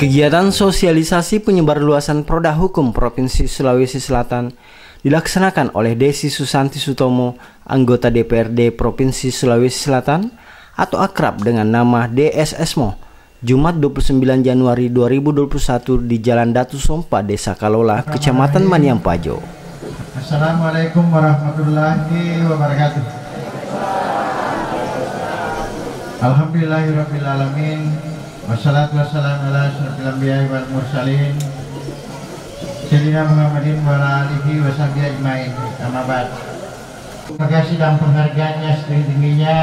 Kegiatan sosialisasi penyebarluasan Proda Hukum Provinsi Sulawesi Selatan dilaksanakan oleh Desi Susanti Sutomo, anggota DPRD Provinsi Sulawesi Selatan atau akrab dengan nama DSSMO, Jumat 29 Januari 2021 di Jalan Datu Sompa, Desa Kalola, Kecamatan Maniampajo. Assalamualaikum warahmatullahi wabarakatuh. Alhamdulillahirabbil alamin. Wassalatu wassalamu ala asyrofil anbiya'i wal mursalin Sayyidina Muhammadin wa ala alihi wa sahbihi ajmain. Amma ba'd. Terima kasih dan penghargaannya setinggi-tingginya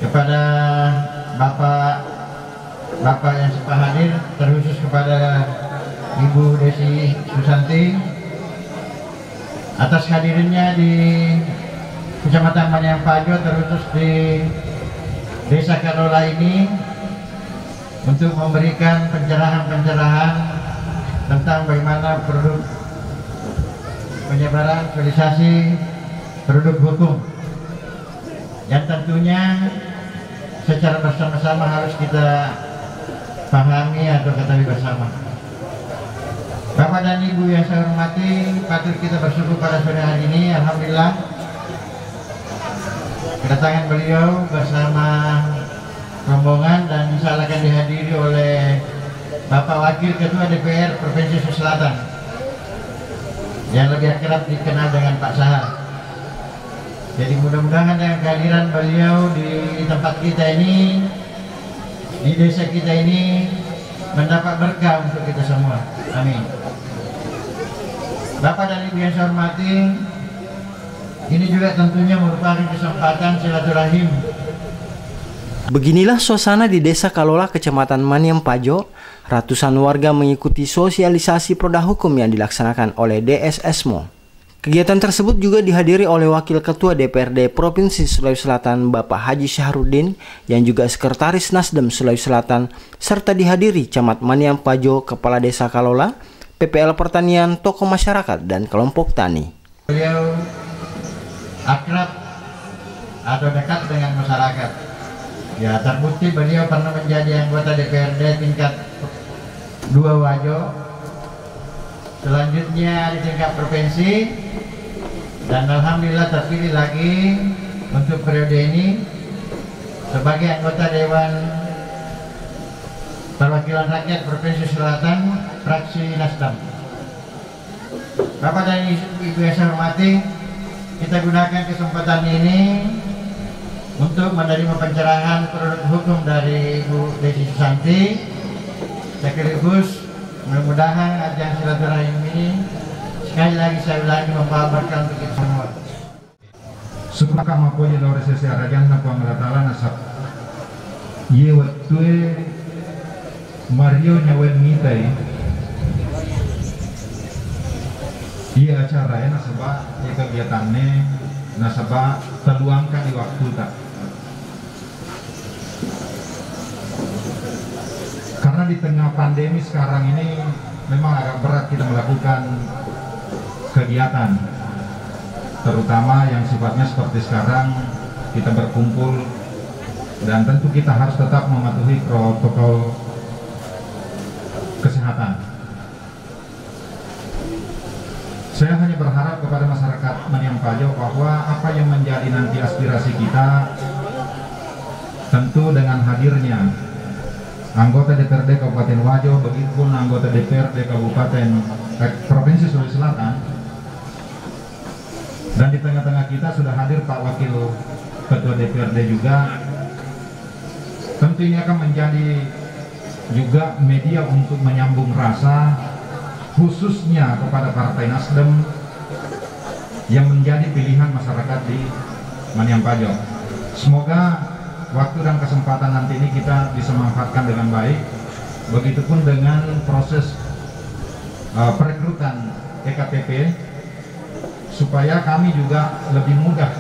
kepada Bapak yang sempat hadir, terkhusus kepada Ibu Desi Susanti atas hadirnya di Kecamatan Maniampajo, terkhusus di Desa Kalola ini, untuk memberikan pencerahan-pencerahan tentang bagaimana produk penyebaran sosialisasi produk hukum yang tentunya secara bersama-sama harus kita pahami atau ketahui bersama. Bapak dan Ibu yang saya hormati, patut kita bersyukur pada sore hari ini. Alhamdulillah kedatangan beliau bersama rombongan dan insya Allah akan dihadiri oleh Bapak Wakil Ketua DPR Provinsi Sulawesi Selatan yang lebih akrab dikenal dengan Pak Sahar. Jadi mudah-mudahan dengan kehadiran beliau di tempat kita ini, di desa kita ini, mendapat berkah untuk kita semua. Amin. Bapak dan Ibu yang saya hormati, ini juga tentunya merupakan kesempatan silaturahim. Beginilah suasana di Desa Kalola, Kecamatan Maniampajo. Ratusan warga mengikuti sosialisasi Proda Hukum yang dilaksanakan oleh DSSMO. Kegiatan tersebut juga dihadiri oleh Wakil Ketua DPRD Provinsi Sulawesi Selatan Bapak Haji Syahrudin yang juga Sekretaris Nasdem Sulawesi Selatan, serta dihadiri Camat Maniampajo, Kepala Desa Kalola, PPL Pertanian, tokoh masyarakat, dan kelompok tani. Beliau akrab atau dekat dengan masyarakat. Ya, terbukti beliau pernah menjadi anggota DPRD tingkat 2 Wajo, selanjutnya di tingkat provinsi, dan alhamdulillah terpilih lagi untuk periode ini sebagai anggota Dewan Perwakilan Rakyat Provinsi Selatan, fraksi Nasdem. Bapak dan Ibu yang saya hormati, kita gunakan kesempatan ini untuk menerima pencerahan produk hukum dari Ibu Desi Susanti, sekaligus mudah-mudahan ajang silaturahim ini sekali lagi saya ulangi membawa berkah untuk kita semua. Suka mapoji lore sesi arajan na panglatala nasab ye waktu Mario nyawen ngitai ye acara ya nasaba ye kegiatannya nasaba terluangkan di waktu tak. Karena di tengah pandemi sekarang ini memang agak berat kita melakukan kegiatan, terutama yang sifatnya seperti sekarang kita berkumpul, dan tentu kita harus tetap mematuhi protokol kesehatan. Saya hanya berharap kepada masyarakat Maniampajo bahwa apa yang menjadi nanti aspirasi kita, tentu dengan hadirnya anggota DPRD Kabupaten Wajo, begitupun anggota DPRD Kabupaten Provinsi Sulawesi Selatan, dan di tengah-tengah kita sudah hadir Pak Wakil Ketua DPRD juga. Tentu ini akan menjadi juga media untuk menyambung rasa, khususnya kepada Partai Nasdem yang menjadi pilihan masyarakat di Maniampajo. Semoga waktu dan kesempatan nanti ini kita bisa manfaatkan dengan baik. Begitupun dengan proses perekrutan EKTP, supaya kami juga lebih mudah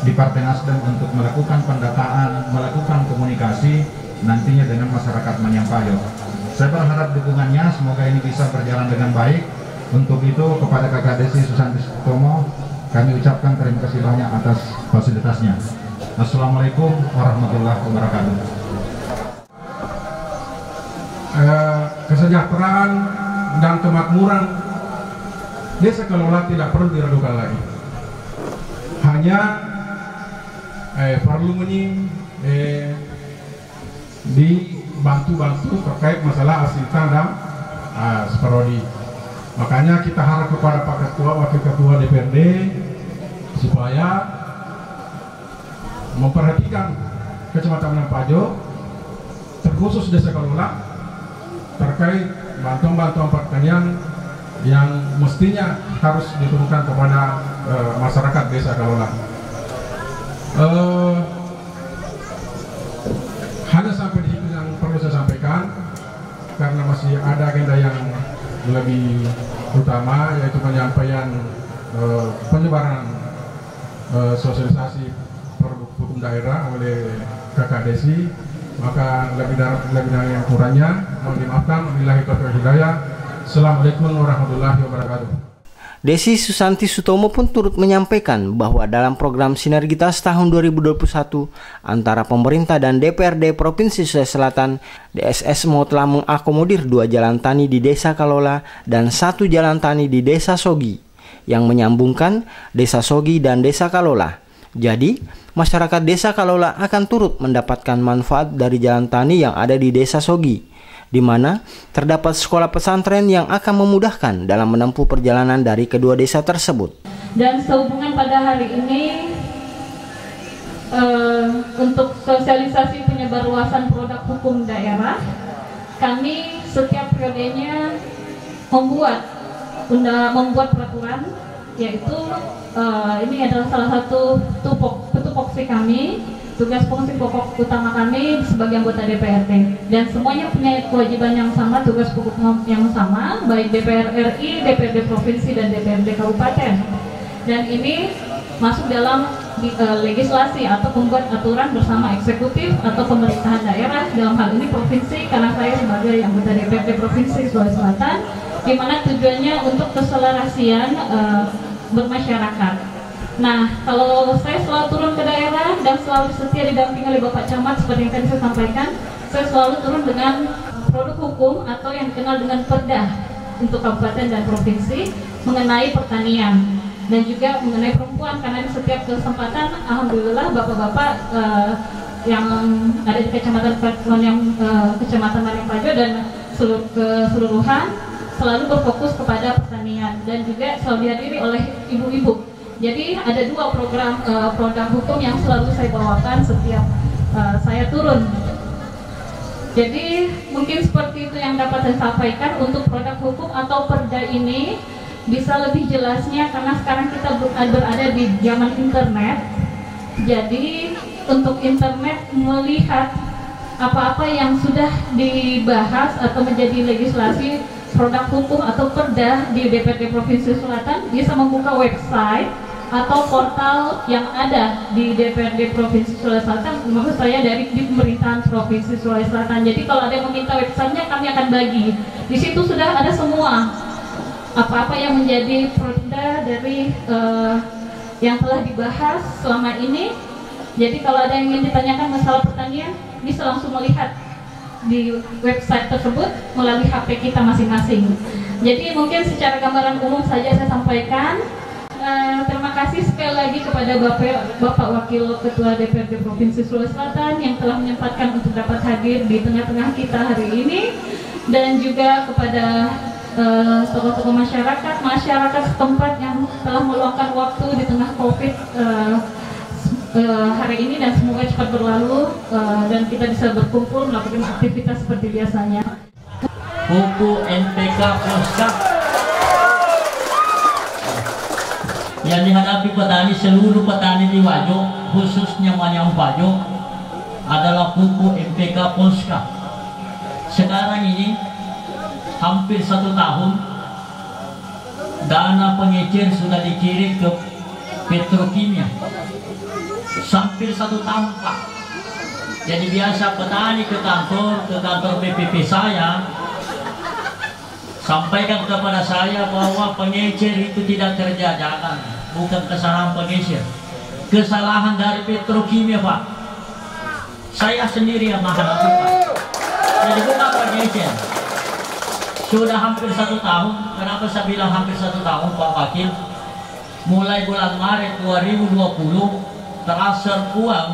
di Partai Nasdem untuk melakukan pendataan, melakukan komunikasi nantinya dengan masyarakat Maniampajo. Saya berharap dukungannya, semoga ini bisa berjalan dengan baik. Untuk itu kepada Kakak Desi Susanti Sutomo kami ucapkan terima kasih banyak atas fasilitasnya. Assalamualaikum warahmatullahi wabarakatuh. kesejahteraan dan kemakmuran desa Kalola tidak perlu diragukan lagi. Hanya perlu dibantu terkait masalah asitan dan seperodi. Makanya kita harap kepada Pak Ketua, Wakil Ketua DPRD supaya memperhatikan Kecamatan Pajo, terkhusus Desa Kalola, terkait bantuan-bantuan pertanian yang mestinya harus diturunkan kepada masyarakat Desa Kalola. Hanya sampai di situ yang perlu saya sampaikan, karena masih ada agenda yang lebih utama, yaitu penyampaian penyebaran sosialisasi produk hukum daerah oleh Kakak Desi. Maka lebih dari yang kurangnya mohon dimaafkan. Wabillahi taufiq wal hidayah. Assalamualaikum warahmatullahi wabarakatuh. Desi Susanti Sutomo pun turut menyampaikan bahwa dalam program Sinergitas tahun 2021 antara pemerintah dan DPRD Provinsi Sulawesi Selatan, DSSMO telah mengakomodir 2 jalan tani di Desa Kalola dan 1 jalan tani di Desa Sogi yang menyambungkan Desa Sogi dan Desa Kalola. Jadi, masyarakat Desa Kalola akan turut mendapatkan manfaat dari jalan tani yang ada di Desa Sogi, di mana terdapat sekolah pesantren yang akan memudahkan dalam menempuh perjalanan dari kedua desa tersebut. Dan sehubungan pada hari ini untuk sosialisasi penyebarluasan produk hukum daerah, kami setiap periodenya membuat peraturan, yaitu ini adalah salah satu tupoksi kami. Tugas fungsi pokok utama kami sebagai anggota DPRD, dan semuanya punya kewajiban yang sama, tugas pokok yang sama, baik DPR RI, DPRD Provinsi, dan DPRD Kabupaten. Dan ini masuk dalam legislasi atau pembuat aturan bersama eksekutif atau pemerintahan daerah, dalam hal ini provinsi, karena saya sebagai anggota DPRD Provinsi Sulawesi Selatan, di mana tujuannya untuk keselarasian bermasyarakat. Nah, kalau saya selalu turun ke daerah dan selalu setia didampingi oleh Bapak Camat, seperti yang tadi saya sampaikan, saya selalu turun dengan produk hukum atau yang dikenal dengan perda untuk kabupaten dan provinsi mengenai pertanian dan juga mengenai perempuan, karena di setiap kesempatan alhamdulillah bapak-bapak yang ada di Kecamatan Kecamatan Mariampajo dan keseluruhan selalu berfokus kepada pertanian dan juga selalu dihadiri oleh ibu-ibu. Jadi ada 2 program produk hukum yang selalu saya bawakan setiap saya turun. Jadi mungkin seperti itu yang dapat saya sampaikan untuk produk hukum atau perda ini. Bisa lebih jelasnya karena sekarang kita berada di zaman internet. Jadi untuk internet melihat apa-apa yang sudah dibahas atau menjadi legislasi produk hukum atau perda di DPRD Provinsi Selatan, bisa membuka website atau portal yang ada di DPRD Provinsi Sulawesi Selatan, maksud saya dari di pemerintahan Provinsi Sulawesi Selatan. Jadi kalau ada yang meminta websitenya, kami akan bagi. Di situ sudah ada semua apa-apa yang menjadi perda dari yang telah dibahas selama ini. Jadi kalau ada yang ingin ditanyakan masalah pertanian, bisa langsung melihat di website tersebut melalui HP kita masing-masing. Jadi mungkin secara gambaran umum saja saya sampaikan. Terima kasih sekali lagi kepada Bapak Wakil Ketua DPRD Provinsi Sulawesi Selatan yang telah menyempatkan untuk dapat hadir di tengah-tengah kita hari ini, dan juga kepada tokoh-tokoh masyarakat setempat yang telah meluangkan waktu di tengah COVID hari ini, dan semoga cepat berlalu dan kita bisa berkumpul melakukan aktivitas seperti biasanya. Buku NPK Polska yang dihadapi petani, seluruh petani di Wajo, khususnya Mariampajo, adalah buku NPK Polska. Sekarang ini hampir 1 tahun dana pengecer sudah dikirim ke petrokimia. Hampir 1 tahun, Pak. Jadi biasa petani ke kantor BPP saya, sampaikan kepada saya bahwa pengecer itu tidak terjajakan. Bukan kesalahan pengecer, kesalahan dari petrokimia, Pak. Saya sendiri yang menghadapi, Pak. Jadi bukan pengecer. Sudah hampir 1 tahun. Kenapa saya bilang hampir 1 tahun Pak Wakil? Mulai bulan Maret 2020 transfer uang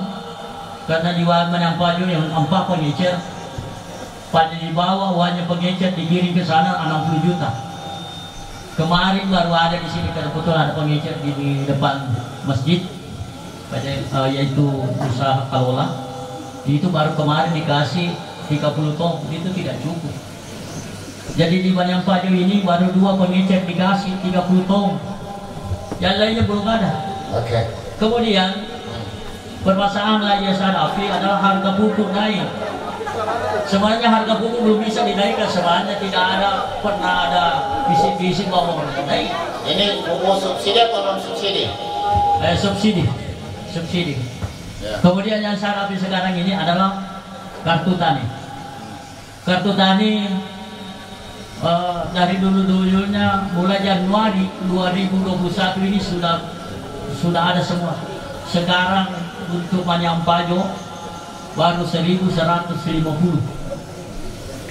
karena di Maniang Pajo yang 4 pengecer. Pada dibawa uangnya pengecer dikirim ke sana 60 juta. Kemarin baru ada di sini karena betul ada pengecer di depan masjid, yaitu usaha Kalola. Itu baru kemarin dikasih 30 ton, itu tidak cukup. Jadi di Maniang Pajo ini baru 2 pengecer dikasih 30 ton, yang lainnya belum ada. Oke. Kemudian permasalahan lain yang saya hadapi adalah harga pupuk naik. Sebenarnya harga pupuk belum bisa dinaikkan, sebenarnya tidak pernah ada visi bahwa naik. Ini pupuk subsidi atau non subsidi? Subsidi. Ya. Kemudian yang saya hadapi sekarang ini adalah kartu tani. Kartu tani dari dulunya mulai Januari 2021 ini sudah ada semua. Sekarang untuk Maniang Pajo baru 1.150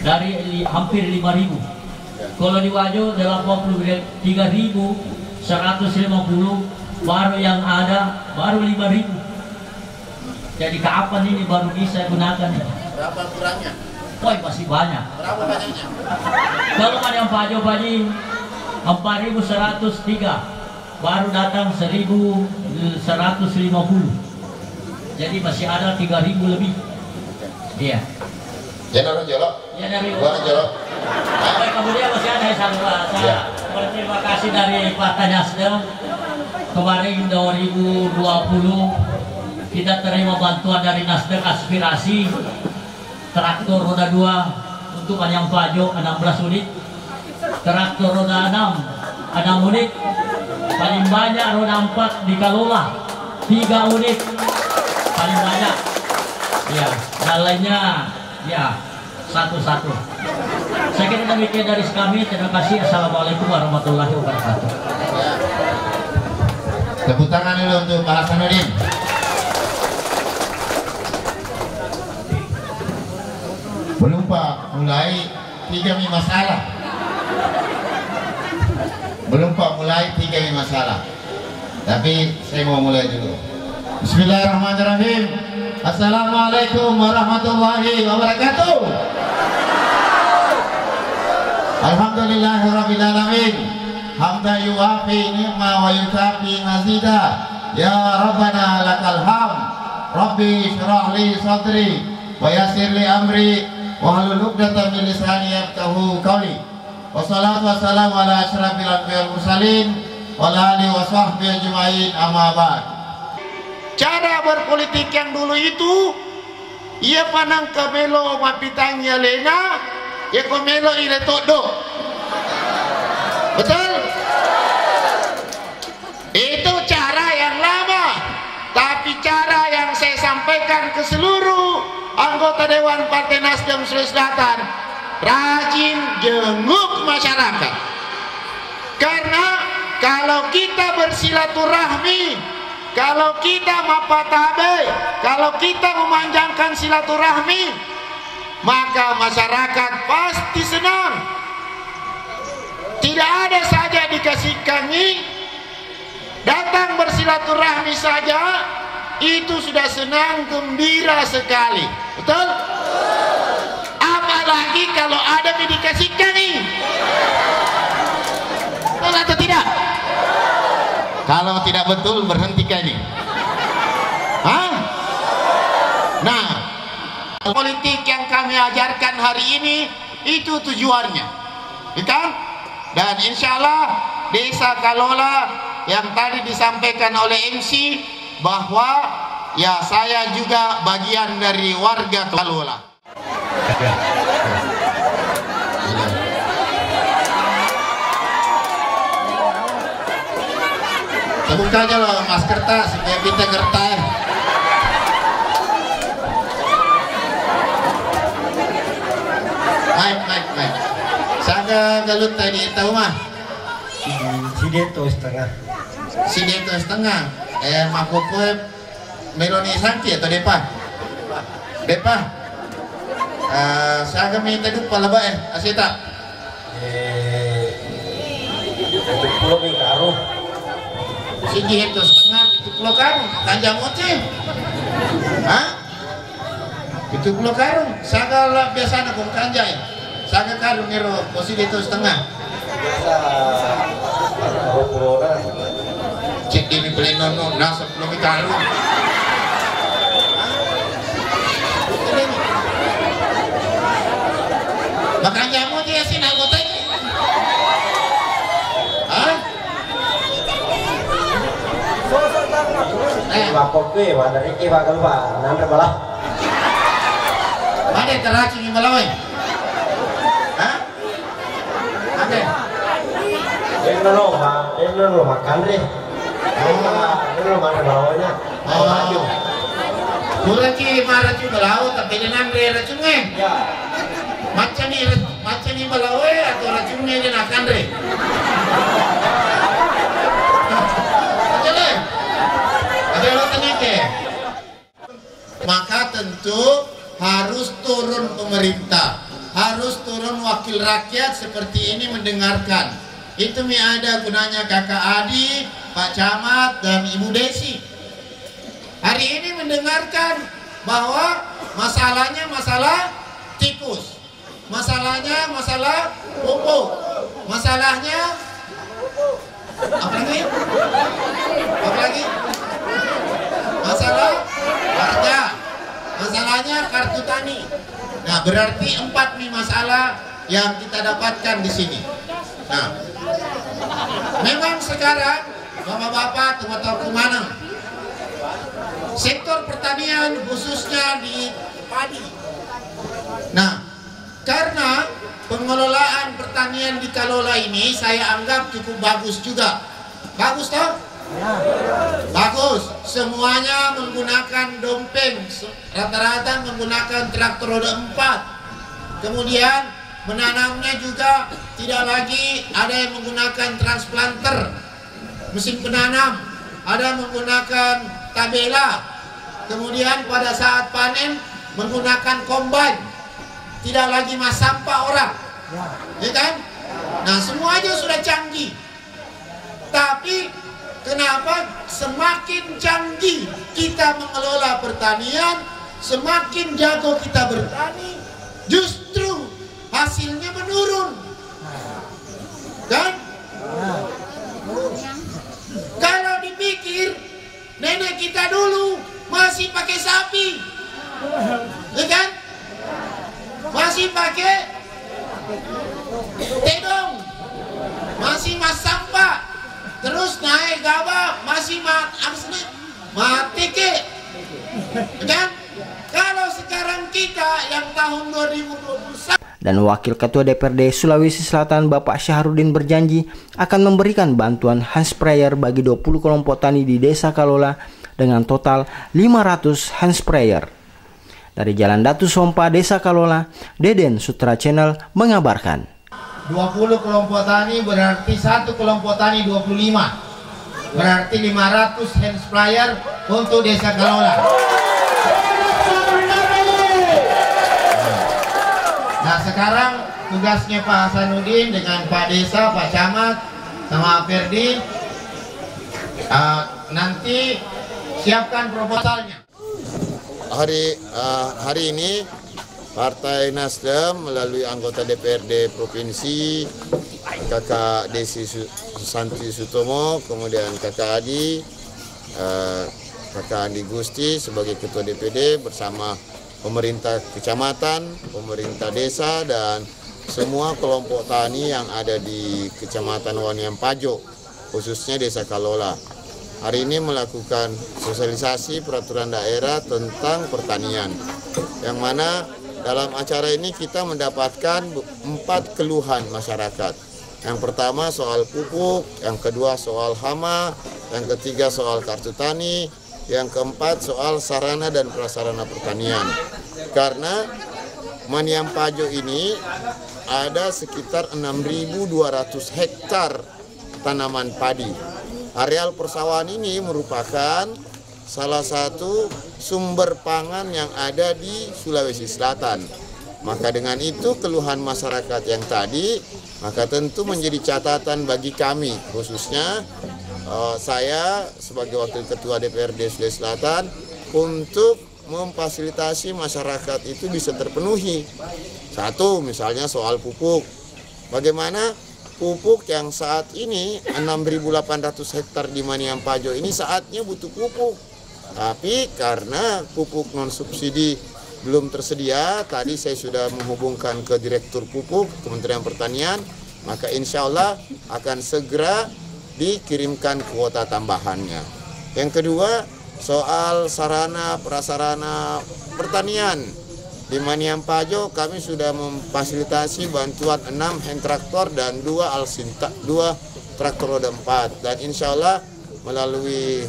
dari hampir 5.000. Kalau di Wajo 83.150, baru yang ada baru 5.000. Jadi kapan ini baru bisa gunakan? Berapa kurangnya? Wah, masih banyak. Berapa banyaknya? Kalau Maniang Pajo Baji 4.103, baru datang 1.150. Jadi masih ada 3.000 lebih. Iya. Ya orang Jolok. Ya dari Orang Jolok. kemudian masih ada saya berterima kasih dari Partai Nasdem. Kemarin 2020 kita terima bantuan dari Nasdem aspirasi traktor roda 2 untuk Maniang Pajo 16 unit, traktor roda 6 unit, paling banyak roda 4 di Kalola 3 unit. Paling banyak, ya, dan lainnya, ya, satu-satu. Saya kira demikian dari kami. Terima kasih. Assalamualaikum warahmatullahi wabarakatuh. Ya. Tepuk tangan dulu untuk Pak Hasanuddin. Belum Pak, mulai 3 masalah. Belum Pak, mulai 3 masalah. Tapi saya mau mulai dulu. Bismillahirrahmanirrahim. Assalamualaikum warahmatullahi wabarakatuh. Alhamdulillahirabbil alamin. Hamdan yuwafi ni'ma wa yukafi mazida. Ya Rabbana lakal hamd. Rabbi shrah li sadri wa yassir li amri wa hlul 'uqdatam min lisani yafqahu qawli. Wassalatu wassalamu ala asyrafil anbiya'i wal mursalin wa ala alihi wa sahbihi ajma'in, amma ba'd. Cara berpolitik yang dulu itu, ia panang kamelo mapitangnya lena, ia kamelo ile todo. Betul? Itu cara yang lama, tapi cara yang saya sampaikan ke seluruh anggota Dewan Partai Nasdem Sulawesi Selatan, rajin jenguk masyarakat. Karena kalau kita bersilaturahmi, kalau kita mapatabe, kalau kita memanjangkan silaturahmi, maka masyarakat pasti senang. Tidak ada saja dikasih kami, datang bersilaturahmi saja, itu sudah senang, gembira sekali. Betul? Apalagi kalau ada dikasih kami. Betul atau tidak? Kalau tidak betul, berhenti kali. Hah? Nah, politik yang kami ajarkan hari ini itu tujuannya, kan? Dan insya Allah Desa Kalola yang tadi disampaikan oleh MC bahwa ya saya juga bagian dari warga Kalola. Buka aja loh Mas Kertas supaya kita ngerti. Baik. Saya galut tadi tahu mah. Si deto setengah. Makupu meloni santi atau depa? Depa. Saya akan minta dulu pala ba asita. Pulau ni karuh. Sige ito setengah itu pulau karung kanjang motif. Hah? Itu pulau karung. Sagala biasa na kung kanjay. Saga karung nero posisi itu setengah. Pulau na. Cik ini beli nono nasa pulau karung. Makanya mau dia sih anggota ini. Hah? Wakoke, dari Iwa keluar, nanti malah. Ada teracun di Malawi. Hah? Ada. Ini lo makan deh. Ini lo makan bawahnya. Oh. Kurang ki marah juga laut tapi dengan racunnya. Ya. Macam ni Malawi atau racunnya dia nak andre. Maka tentu harus turun pemerintah, harus turun wakil rakyat seperti ini mendengarkan. Itu ada gunanya Kakak Adi, Pak Camat dan Ibu Desi. Hari ini mendengarkan bahwa masalahnya masalah tikus, masalahnya masalah pupuk, masalahnya apa lagi? Masalah warga, masalahnya kartu tani. Nah, berarti 4 nih masalah yang kita dapatkan di sini. Nah, memang sekarang bapak-bapak tahu kemana? Sektor pertanian khususnya di padi. Nah, karena pengelolaan pertanian di Kalola ini saya anggap cukup bagus juga. Bagus toh? Bagus, semuanya menggunakan dompeng, rata-rata menggunakan traktor roda 4. Kemudian menanamnya juga tidak lagi ada yang menggunakan transplanter, mesin penanam, ada menggunakan tabela. Kemudian pada saat panen menggunakan combine, tidak lagi mas sampah orang, ya kan? Nah, semuanya sudah canggih. Tapi kenapa semakin canggih kita mengelola pertanian, semakin jago kita bertani, justru hasilnya menurun, kan? Kalau dipikir nenek kita dulu masih pakai sapi, ya kan? Masih pakai tedong, masih mas sampah. Terus naik gabah masih mati ke, kan? Kalau sekarang kita yang tahun 2021. Dan Wakil Ketua DPRD Sulawesi Selatan Bapak Syahrudin berjanji akan memberikan bantuan hand sprayer bagi 20 kelompok tani di Desa Kalola dengan total 500 hand sprayer. Dari Jalan Datu Sompa, Desa Kalola, Deden Sutra Channel mengabarkan. 20 kelompok tani berarti satu kelompok tani 25, berarti 500 hand sprayer untuk Desa Kalola. Nah, sekarang tugasnya Pak Hasanuddin dengan Pak Desa, Pak Camat, sama Ferdi, nanti siapkan proposalnya. Hari ini Partai Nasdem melalui anggota DPRD Provinsi Kakak Desi Susanti Sutomo, kemudian Kakak Adi, Kakak Andi Gusti sebagai Ketua DPD bersama pemerintah kecamatan, pemerintah desa dan semua kelompok tani yang ada di Kecamatan Waniam Pajo, khususnya Desa Kalola. Hari ini melakukan sosialisasi peraturan daerah tentang pertanian, yang mana dalam acara ini kita mendapatkan 4 keluhan masyarakat. Yang pertama soal pupuk, yang kedua soal hama, yang ketiga soal kartu tani, yang keempat soal sarana dan prasarana pertanian. Karena Waniam Pajo ini ada sekitar 6.200 hektar tanaman padi. Areal persawahan ini merupakan salah satu sumber pangan yang ada di Sulawesi Selatan. Maka dengan itu keluhan masyarakat yang tadi, maka tentu menjadi catatan bagi kami, khususnya saya sebagai Wakil Ketua DPRD Sulawesi Selatan, untuk memfasilitasi masyarakat itu bisa terpenuhi. Satu, misalnya soal pupuk. Bagaimana pupuk yang saat ini 6.800 hektar di Maniam Pajo ini saatnya butuh pupuk. Tapi karena pupuk non subsidi belum tersedia, tadi saya sudah menghubungkan ke Direktur Pupuk Kementerian Pertanian, maka insya Allah akan segera dikirimkan kuota tambahannya. Yang kedua, soal sarana prasarana pertanian. Di Maniam Pajo kami sudah memfasilitasi bantuan 6 hand traktor dan 2 traktor roda 4. Dan insya Allah melalui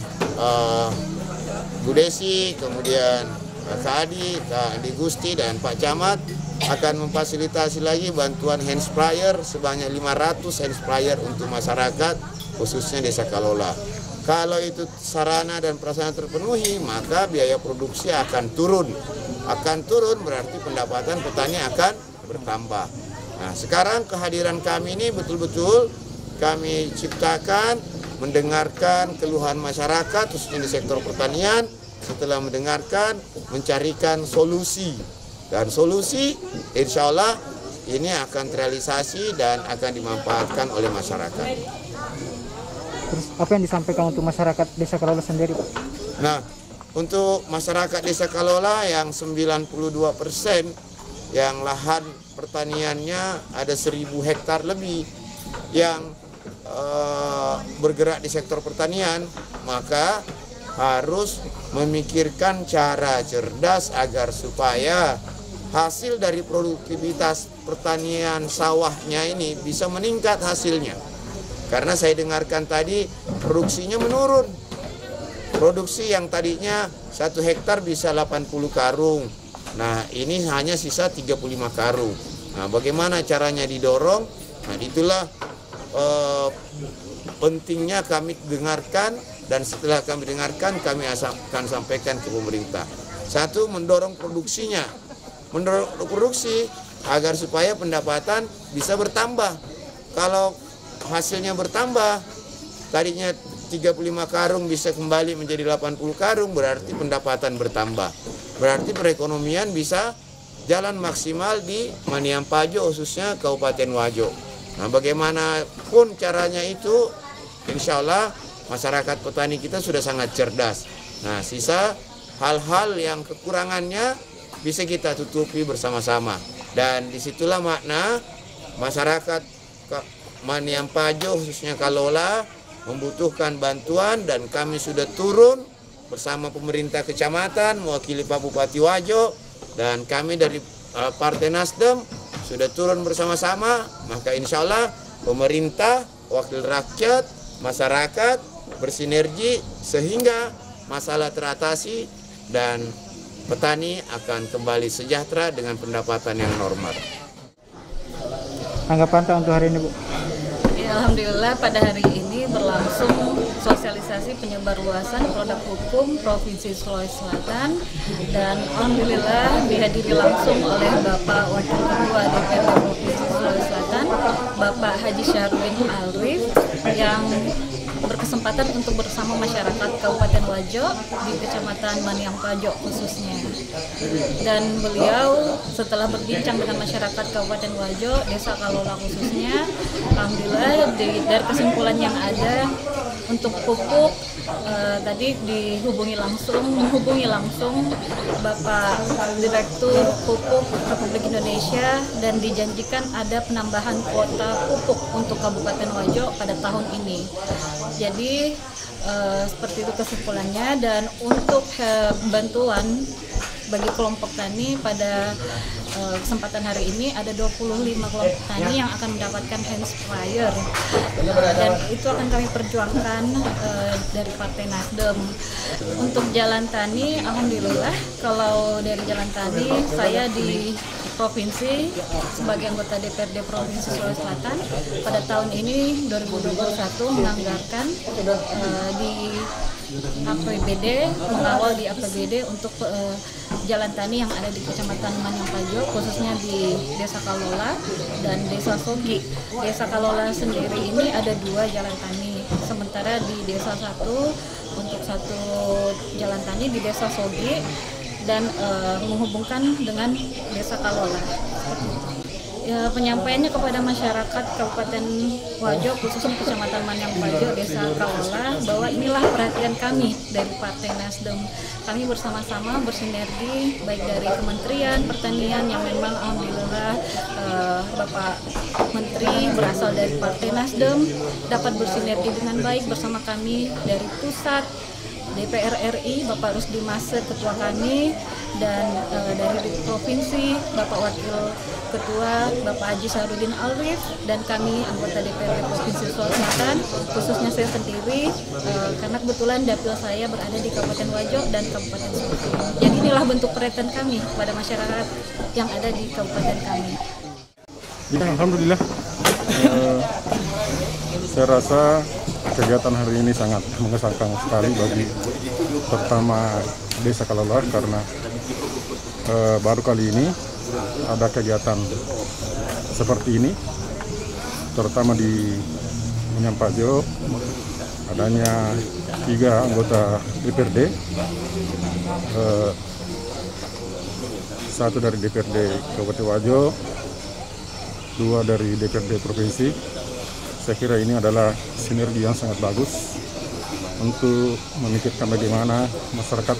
Bu Desi, kemudian Kak Adi, Kak Adi Gusti, dan Pak Camat akan memfasilitasi lagi bantuan hand sprayer sebanyak 500 hand sprayer untuk masyarakat, khususnya Desa Kalola. Kalau itu sarana dan prasarana terpenuhi, maka biaya produksi akan turun. Akan turun berarti pendapatan petani akan bertambah. Nah, sekarang kehadiran kami ini betul-betul kami ciptakan mendengarkan keluhan masyarakat, khususnya di sektor pertanian. Setelah mendengarkan, mencarikan solusi. Dan solusi insya Allah ini akan terrealisasi dan akan dimanfaatkan oleh masyarakat. Terus apa yang disampaikan untuk masyarakat Desa Kalola sendiri, Pak? Nah, untuk masyarakat Desa Kalola yang 92% yang lahan pertaniannya ada 1.000 hektar lebih yang bergerak di sektor pertanian, maka harus memikirkan cara cerdas agar supaya hasil dari produktivitas pertanian sawahnya ini bisa meningkat hasilnya. Karena saya dengarkan tadi produksinya menurun. Produksi yang tadinya 1 hektar bisa 80 karung. Nah, ini hanya sisa 35 karung. Nah, bagaimana caranya didorong? Nah, itulah pentingnya kami dengarkan. Dan setelah kami dengarkan, kami akan sampaikan ke pemerintah. Satu, mendorong produksinya. Mendorong produksi agar supaya pendapatan bisa bertambah. Kalau hasilnya bertambah, tadinya 35 karung bisa kembali menjadi 80 karung, berarti pendapatan bertambah. Berarti perekonomian bisa jalan maksimal di Maniam Pajo, khususnya Kabupaten Wajo. Nah, bagaimanapun caranya itu, insya Allah masyarakat petani kita sudah sangat cerdas. Nah, sisa hal-hal yang kekurangannya bisa kita tutupi bersama-sama. Dan disitulah makna masyarakat Maniam Pajo, khususnya Kalola, membutuhkan bantuan, dan kami sudah turun bersama pemerintah kecamatan, mewakili Pak Bupati Wajo, dan kami dari Partai Nasdem sudah turun bersama-sama. Maka insya Allah pemerintah, wakil rakyat, masyarakat bersinergi sehingga masalah teratasi dan petani akan kembali sejahtera dengan pendapatan yang normal. Tanggapan Pak untuk hari ini, Bu? Ya, alhamdulillah pada hari ini berlangsung sosialisasi penyebarluasan produk hukum Provinsi Sulawesi Selatan, dan alhamdulillah dihadiri langsung oleh Bapak Wakil Ketua DPRD Provinsi Sulawesi Selatan, Bapak Haji Syahrudin Alrif, yang berkesempatan untuk bersama masyarakat Kabupaten Wajo di Kecamatan Maniam Pajo khususnya. Dan beliau setelah berbincang dengan masyarakat Kabupaten Wajo, Desa Kalola khususnya, alhamdulillah dari kesimpulan yang ada untuk pupuk tadi menghubungi langsung Bapak Direktur Pupuk Republik Indonesia, dan dijanjikan ada penambahan kuota pupuk untuk Kabupaten Wajo pada tahun ini. Jadi seperti itu kesimpulannya. Dan untuk bantuan bagi kelompok tani pada kesempatan hari ini ada 25 kelompok tani yang akan mendapatkan hand sprayer, dan itu akan kami perjuangkan dari Partai Nasdem. Untuk jalan tani, alhamdulillah kalau dari jalan tani saya di provinsi sebagai anggota DPRD Provinsi Sulawesi Selatan pada tahun ini 2021 menganggarkan di APBD, mengawal di APBD untuk jalan tani yang ada di Kecamatan Manyampajo, khususnya di Desa Kalola dan Desa Sogi. Desa Kalola sendiri ini ada 2 jalan tani, sementara di Desa 1 untuk 1 jalan tani di Desa Sogi dan menghubungkan dengan Desa Kalola. Ya, penyampaiannya kepada masyarakat Kabupaten Wajo, khususnya Kecamatan Manyampajo, Desa Kalola, bahwa inilah perhatian kami dari Partai Nasdem. Kami bersama-sama bersinergi baik dari Kementerian Pertanian yang memang alhamdulillah Bapak Menteri berasal dari Partai Nasdem dapat bersinergi dengan baik bersama kami dari pusat DPR RI, Bapak Rusdi Mase, ketua kami, dan dari provinsi, Bapak Wakil Ketua, Bapak Haji Sahrudin Alrif, dan kami anggota DPRD Provinsi Sulawesi Selatan, khususnya saya sendiri, karena kebetulan dapil saya berada di Kabupaten Wajo dan Kabupaten Sogi. Jadi inilah bentuk perhatian kami kepada masyarakat yang ada di kabupaten kami. Ya, alhamdulillah, saya rasa kegiatan hari ini sangat mengesankan sekali bagi pertama Desa Kalola, karena baru kali ini ada kegiatan seperti ini, terutama di Manyampajo adanya 3 anggota DPRD, 1 dari DPRD Kabupaten Wajo, 2 dari DPRD Provinsi. Saya kira ini adalah sinergi yang sangat bagus untuk memikirkan bagaimana masyarakat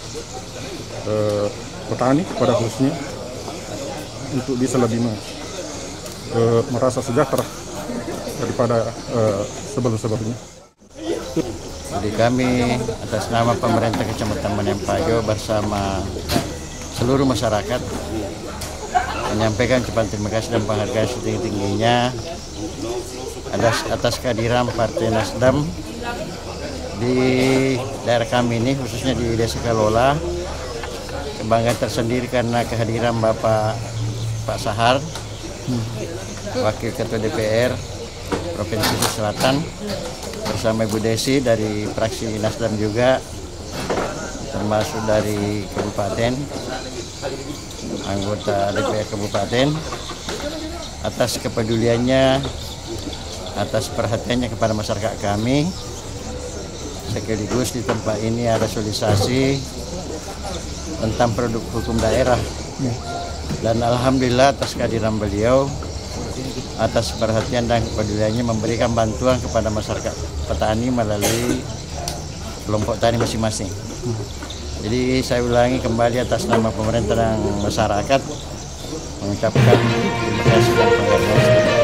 petani pada khususnya untuk bisa lebih merasa sejahtera daripada sebelum-sebelumnya. Jadi kami atas nama pemerintah Kecamatan Manyampajo bersama seluruh masyarakat menyampaikan ucapan terima kasih dan penghargaan setinggi-tingginya atas kehadiran Partai Nasdem di daerah kami ini, khususnya di Desa Kalola. Kebanggaan tersendiri karena kehadiran Pak Sahar, Wakil Ketua DPR Provinsi Sulawesi Selatan, bersama Ibu Desi dari fraksi Nasdem juga, termasuk dari Kabupaten, anggota DPR Kabupaten, atas kepeduliannya, atas perhatiannya kepada masyarakat kami. Sekaligus di tempat ini ada sosialisasi tentang produk hukum daerah, dan alhamdulillah atas kehadiran beliau, atas perhatian dan kepeduliannya memberikan bantuan kepada masyarakat petani melalui kelompok tani masing-masing. Jadi saya ulangi kembali atas nama pemerintah dan masyarakat mengucapkan terima kasih dan penghargaan.